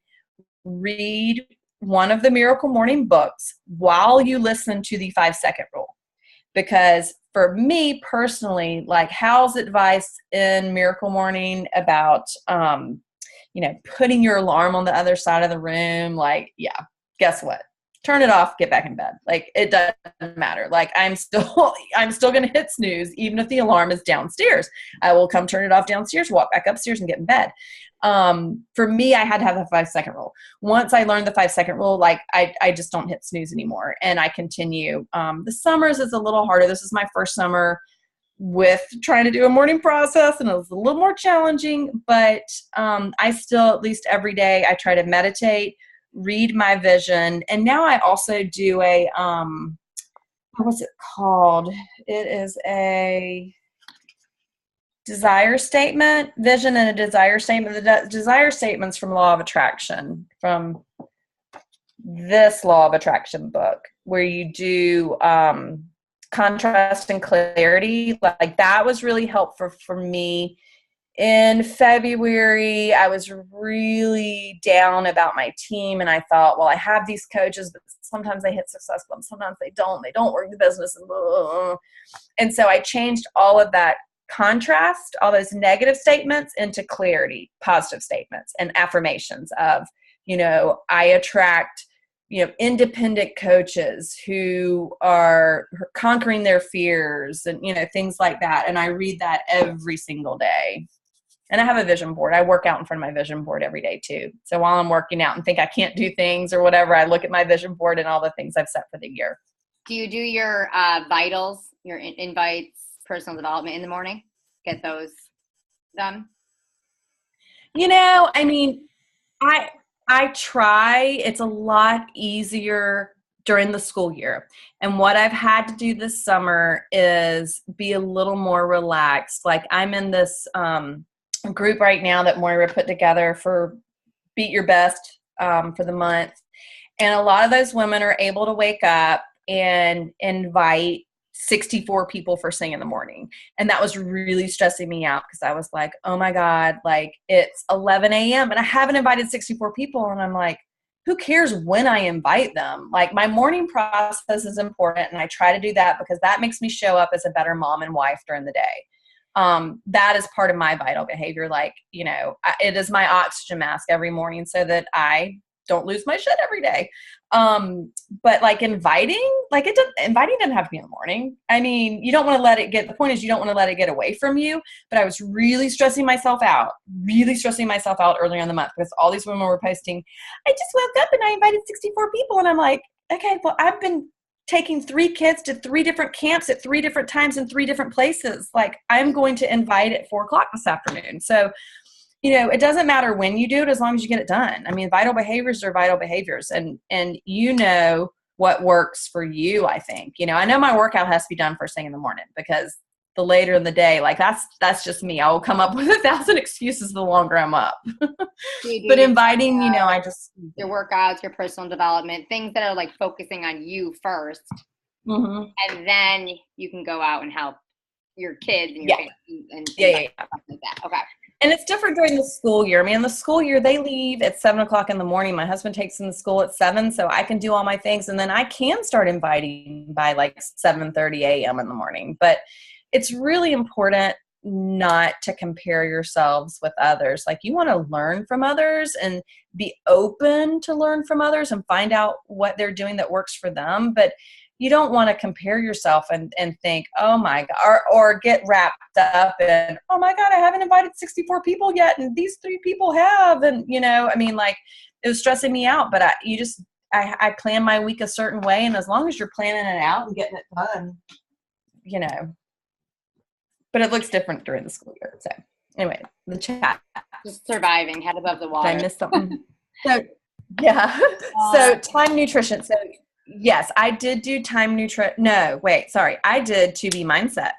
read one of the Miracle Morning books while you listen to the 5-second rule. Because for me personally, like Hal's advice in Miracle Morning about, putting your alarm on the other side of the room, like, yeah, guess what? Turn it off, get back in bed. Like it doesn't matter. Like I'm still going to hit snooze even if the alarm is downstairs. I will come turn it off downstairs, walk back upstairs and get in bed. For me, I had to have the 5-second rule. Once I learned the 5-second rule, like I just don't hit snooze anymore and I continue. The summers is a little harder. This is my first summer with trying to do a morning process and it was a little more challenging, but I still, at least every day, I try to meditate, read my vision. And now I also do a, what's it called? It is a desire statement, vision and a desire statement. The desire statements from Law of Attraction, from this Law of Attraction book, where you do contrast and clarity. Like that was really helpful for me. In February, I was really down about my team, and I thought, well, I have these coaches, but sometimes they hit successful and sometimes they don't work the business. And so I changed all of that contrast, all those negative statements, into clarity, positive statements and affirmations of, I attract, independent coaches who are conquering their fears and, things like that. And I read that every single day. And I have a vision board. I work out in front of my vision board every day too. So while I'm working out and think I can't do things or whatever, I look at my vision board and all the things I've set for the year.
Do you do your vitals, your invites, personal development in the morning? Get those done?
I try. It's a lot easier during the school year. And what I've had to do this summer is be a little more relaxed. Like I'm in this group right now that Moira put together for Beat Your Best for the month. And a lot of those women are able to wake up and invite 64 people first thing in the morning. And that was really stressing me out because I was like, oh my God, like it's 11 a.m. and I haven't invited 64 people. And I'm like, who cares when I invite them? Like, my morning process is important, and I try to do that because that makes me show up as a better mom and wife during the day. That is part of my vital behavior. Like, it is my oxygen mask every morning so that I don't lose my shit every day. But like inviting doesn't have to be in the morning. I mean, you don't want to let it get, the point is you don't want to let it get away from you. But I was really stressing myself out earlier in the month because all these women were posting, I just woke up and I invited 64 people. And I'm like, okay, well, I've been taking 3 kids to 3 different camps at 3 different times in 3 different places. Like, I'm going to invite at 4:00 this afternoon. So, it doesn't matter when you do it as long as you get it done. I mean, vital behaviors are vital behaviors, and what works for you, I think. I know my workout has to be done first thing in the morning because the later in the day, like that's just me. I will come up with 1,000 excuses the longer I'm up. But inviting, I just
your workouts, your personal development, things that are like focusing on you first, and then you can go out and help your kids and your family and stuff like that. Okay.
And it's different during the school year. I mean, in the school year, they leave at 7:00 in the morning. My husband takes them to school at 7, so I can do all my things. And then I can start inviting by like 7:30 a.m. in the morning. But it's really important not to compare yourselves with others. Like, you want to learn from others and be open to learn from others and find out what they're doing that works for them. But you don't want to compare yourself and think, oh my God, or get wrapped up in, oh my God, I haven't invited 64 people yet. And these 3 people have. And, I mean, like, it was stressing me out, but I plan my week a certain way. And as long as you're planning it out and getting it done, but it looks different during the school year. So anyway, the chat.
Just surviving, head above the water.
Did I miss something? So, yeah. So time nutrition. So yes, I did do time nutrition. No, wait, sorry. I did 2B mindset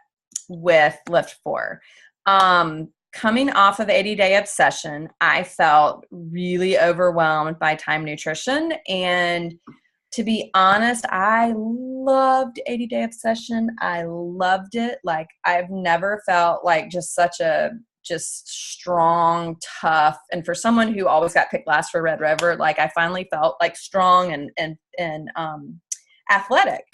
with Lift 4. Coming off of 80-day obsession, I felt really overwhelmed by time nutrition. And to be honest, I loved 80-day obsession. I loved it. Like, I've never felt like just such a strong, tough, and for someone who always got picked last for Red Rover, like, I finally felt like strong and athletic.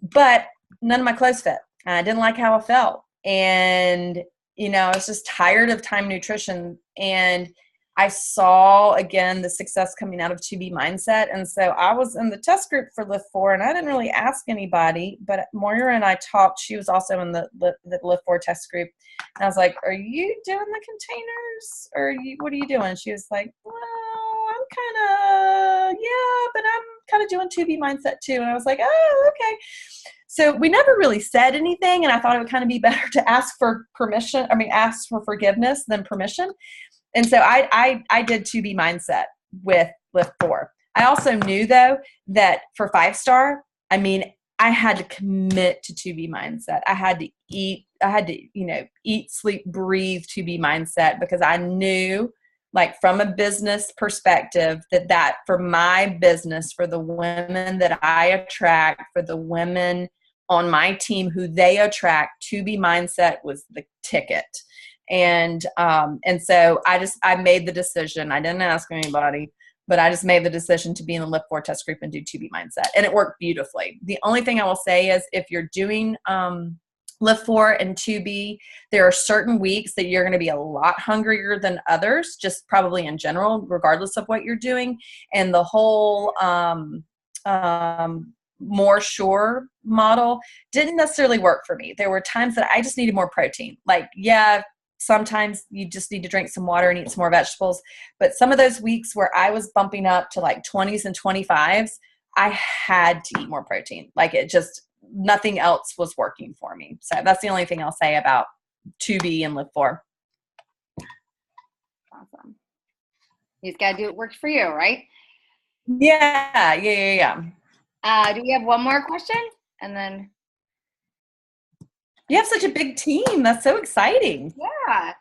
But none of my clothes fit. I didn't like how I felt. And, I was just tired of time nutrition. And I saw, again, the success coming out of 2B mindset. And so I was in the test group for Lift 4, and I didn't really ask anybody, but Moira and I talked. She was also in the Lift 4 test group. And I was like, are you doing the containers? Or what are you doing? She was like, well, I'm but I'm kind of doing 2B mindset too. And I was like, oh, okay. So we never really said anything. And I thought it would kind of be better to ask for permission. Ask for forgiveness than permission. And so I did 2B mindset with Lift 4. I also knew, though, that for 5-star, I had to commit to 2B mindset. I had to eat, sleep, breathe 2B mindset, because I knew, like, from a business perspective, that for my business, for the women that I attract, for the women on my team who they attract, 2B mindset was the ticket. And so I made the decision. I didn't ask anybody, but I just made the decision to be in the Lift 4 test group and do 2B mindset. And it worked beautifully. The only thing I will say is, if you're doing Lift 4 and 2B, there are certain weeks that you're going to be a lot hungrier than others, just probably in general, regardless of what you're doing. And the whole more sure model didn't necessarily work for me. There were times that I just needed more protein. Like, sometimes you just need to drink some water and eat some more vegetables. But some of those weeks where I was bumping up to like 20s and 25s, I had to eat more protein. Like, nothing else was working for me. So that's the only thing I'll say about 2B and Lift 4.
Awesome. You just got to do what works for you, right?
Yeah.
Do we have one more question? And then.
You have such a big team. That's so exciting.
Yeah.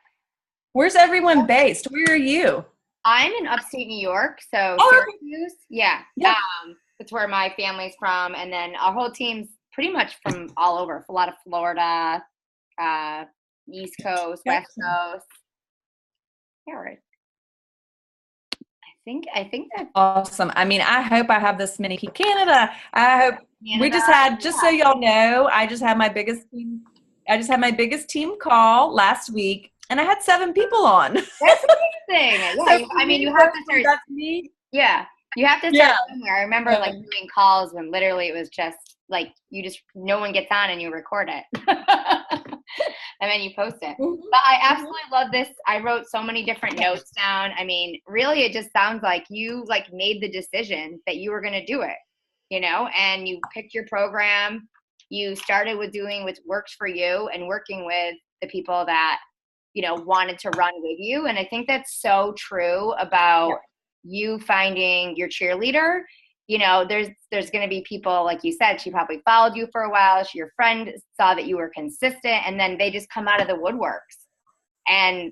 Where's everyone based? Where are you?
I'm in upstate New York, so Syracuse. Yeah. That's where my family's from. And then our whole team's pretty much from all over. A lot of Florida, East Coast, West Coast. Yeah, right. I I think that's
Awesome. I mean, I hope I have this many people. Canada. I hope we just
Canada.
had, just so y'all know, I just had my biggest team call last week, and I had 7 people on.
That's amazing. Yeah,
So
I mean, you have to start.
That's me.
Yeah, you have to start somewhere. I remember like doing calls when literally it was just like no one gets on and you record it. And then you post it. But I absolutely love this. I wrote so many different notes down. I mean, really, it just sounds like you like made the decision that you were going to do it, and you picked your program. You started with doing what works for you and working with the people that, wanted to run with you. And I think that's so true about you finding your cheerleader. There's going to be people, like you said, she probably followed you for a while. Your friend saw that you were consistent, and then they just come out of the woodworks, and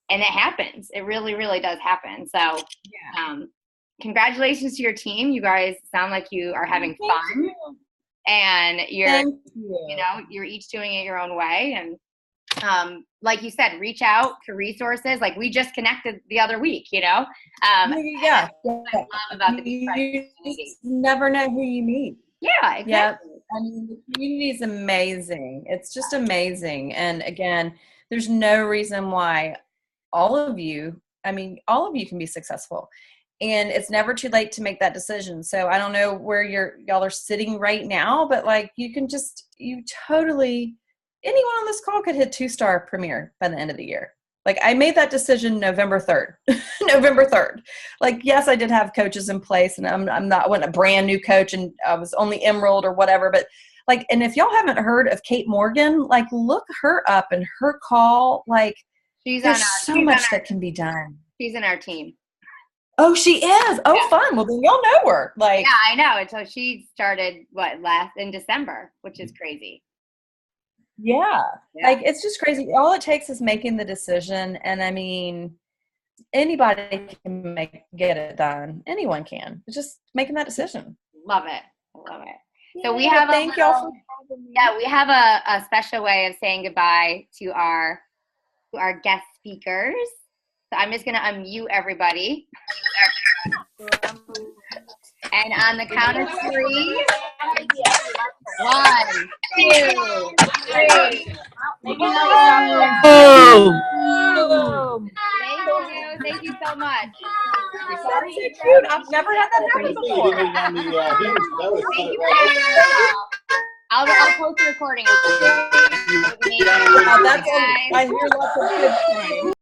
it happens. It really, really does happen. So, congratulations to your team. You guys sound like you are having fun, and you're each doing it your own way. And like you said, reach out to resources. Like we just connected the other week,
Yeah.
I love about the
you just never know who you meet.
Yeah, exactly.
Yeah. I mean, the community is amazing. It's just amazing. And again, there's no reason why all of you can be successful. And it's never too late to make that decision. So I don't know where y'all are sitting right now, but like anyone on this call could hit 2-star premier by the end of the year. Like I made that decision November 3rd. November 3rd. Like, yes, I did have coaches in place, and I wasn't a brand new coach, and I was only Emerald or whatever. But like, and if y'all haven't heard of Kate Morgan, like look her up and her call. Like there's so much that can be done.
She's in our team.
Oh, she is. Oh, fun. Well, then y'all know her. Like,
yeah, I know. So she started in December, which is crazy.
Yeah. Like it's just crazy. All it takes is making the decision, and I mean, anybody can get it done. Anyone can. It's just making that decision.
Love it. I love it. So we have we have a special way of saying goodbye to our guest speakers. So I'm just gonna unmute everybody. And on the count of 3, 1, 2, 3. Thank you so much.
You're so cute. I've never had that happen before.
Thank you for having me. I'll post the recording.
I hear lots of good times.